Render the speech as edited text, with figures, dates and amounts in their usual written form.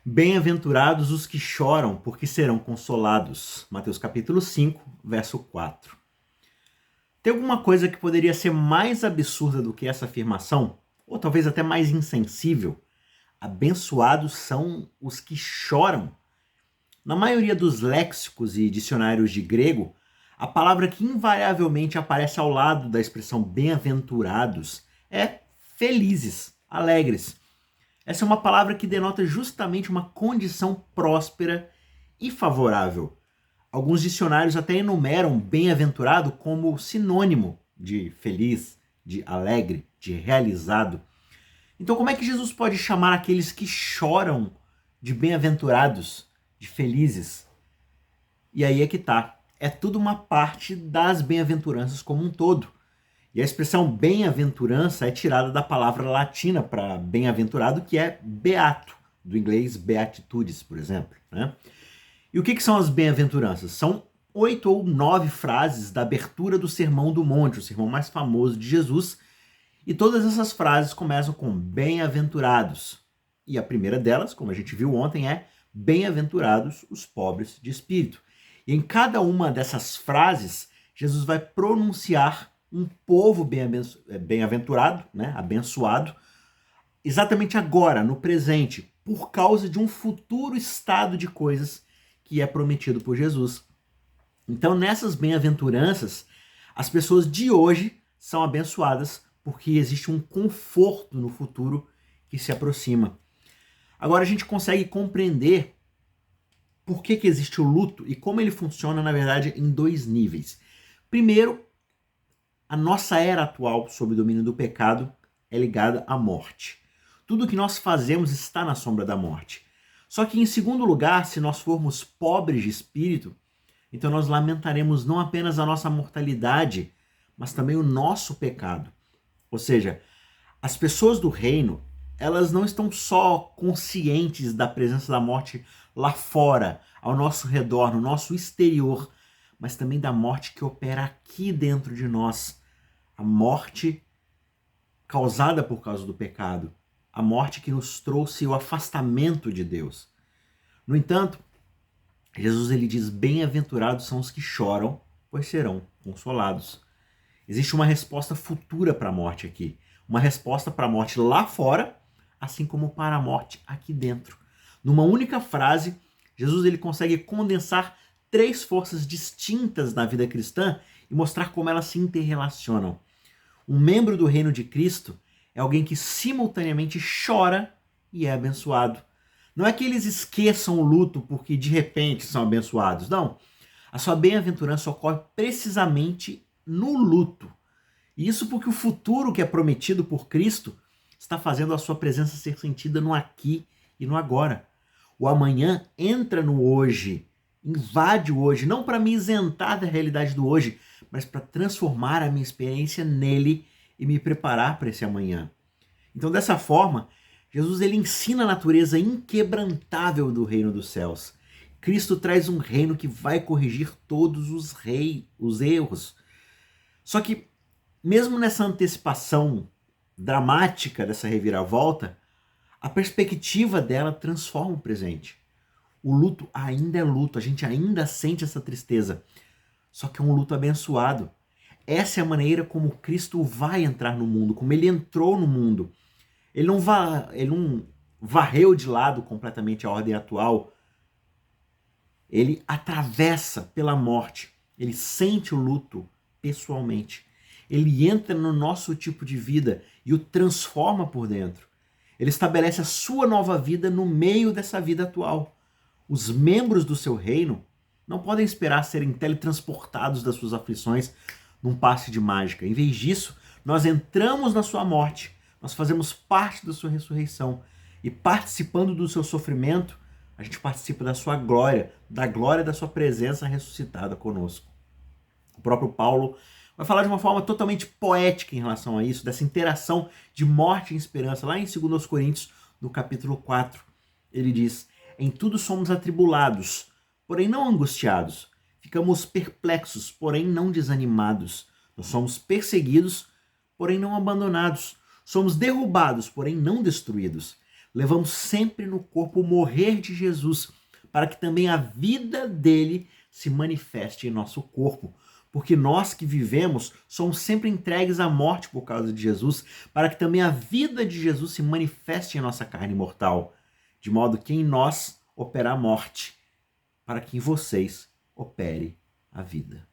Bem-aventurados os que choram, porque serão consolados. Mateus capítulo 5, verso 4. Tem alguma coisa que poderia ser mais absurda do que essa afirmação? Ou talvez até mais insensível? Abençoados são os que choram. Na maioria dos léxicos e dicionários de grego, a palavra que invariavelmente aparece ao lado da expressão bem-aventurados é felizes, alegres. Essa é uma palavra que denota justamente uma condição próspera e favorável. Alguns dicionários até enumeram bem-aventurado como sinônimo de feliz, de alegre, de realizado. Então, como é que Jesus pode chamar aqueles que choram de bem-aventurados, de felizes? E aí é que tá. É tudo uma parte das bem-aventuranças como um todo. E a expressão bem-aventurança é tirada da palavra latina para bem-aventurado, que é beato, do inglês beatitudes, por exemplo, né? E o que são as bem-aventuranças? São 8 ou 9 frases da abertura do Sermão do Monte, o sermão mais famoso de Jesus, e todas essas frases começam com bem-aventurados. E a primeira delas, como a gente viu ontem, é bem-aventurados os pobres de espírito. E em cada uma dessas frases, Jesus vai pronunciar um povo bem-aventurado, né, abençoado, exatamente agora, no presente, por causa de um futuro estado de coisas que é prometido por Jesus. Então, nessas bem-aventuranças, as pessoas de hoje são abençoadas porque existe um conforto no futuro que se aproxima. Agora a gente consegue compreender por que existe o luto e como ele funciona, na verdade, em dois níveis. Primeiro, a nossa era atual, sob o domínio do pecado, é ligada à morte. Tudo que nós fazemos está na sombra da morte. Só que, em segundo lugar, se nós formos pobres de espírito, então nós lamentaremos não apenas a nossa mortalidade, mas também o nosso pecado. Ou seja, as pessoas do reino, elas não estão só conscientes da presença da morte lá fora, ao nosso redor, no nosso exterior, mas também da morte que opera aqui dentro de nós. A morte causada por causa do pecado, a morte que nos trouxe o afastamento de Deus. No entanto, Jesus ele diz: bem-aventurados são os que choram, pois serão consolados. Existe uma resposta futura para a morte aqui, uma resposta para a morte lá fora, assim como para a morte aqui dentro. Numa única frase, Jesus ele consegue condensar três forças distintas na vida cristã e mostrar como elas se interrelacionam. Um membro do reino de Cristo é alguém que simultaneamente chora e é abençoado. Não é que eles esqueçam o luto porque de repente são abençoados, não. A sua bem-aventurança ocorre precisamente no luto. E isso porque o futuro que é prometido por Cristo está fazendo a sua presença ser sentida no aqui e no agora. O amanhã entra no hoje, invade o hoje, não para me isentar da realidade do hoje, mas para transformar a minha experiência nele e me preparar para esse amanhã. Então, dessa forma, Jesus ele ensina a natureza inquebrantável do reino dos céus. Cristo traz um reino que vai corrigir todos os erros. Só que, mesmo nessa antecipação dramática dessa reviravolta, a perspectiva dela transforma o presente. O luto ainda é luto, a gente ainda sente essa tristeza, só que é um luto abençoado. Essa é a maneira como Cristo vai entrar no mundo, como ele entrou no mundo. Ele não varreu de lado completamente a ordem atual. Ele atravessa pela morte. Ele sente o luto pessoalmente. Ele entra no nosso tipo de vida e o transforma por dentro. Ele estabelece a sua nova vida no meio dessa vida atual. Os membros do seu reino não podem esperar serem teletransportados das suas aflições num passe de mágica. Em vez disso, nós entramos na sua morte, nós fazemos parte da sua ressurreição e participando do seu sofrimento, a gente participa da sua glória, da glória da sua presença ressuscitada conosco. O próprio Paulo vai falar de uma forma totalmente poética em relação a isso, dessa interação de morte e esperança. Lá em 2 Coríntios, no capítulo 4, ele diz: em tudo somos atribulados, porém não angustiados. Ficamos perplexos, porém não desanimados. Nós somos perseguidos, porém não abandonados. Somos derrubados, porém não destruídos. levamos sempre no corpo o morrer de Jesus, para que também a vida dele se manifeste em nosso corpo. Porque nós que vivemos somos sempre entregues à morte por causa de Jesus, para que também a vida de Jesus se manifeste em nossa carne mortal, de modo que em nós opera a morte, para que em vocês opere a vida.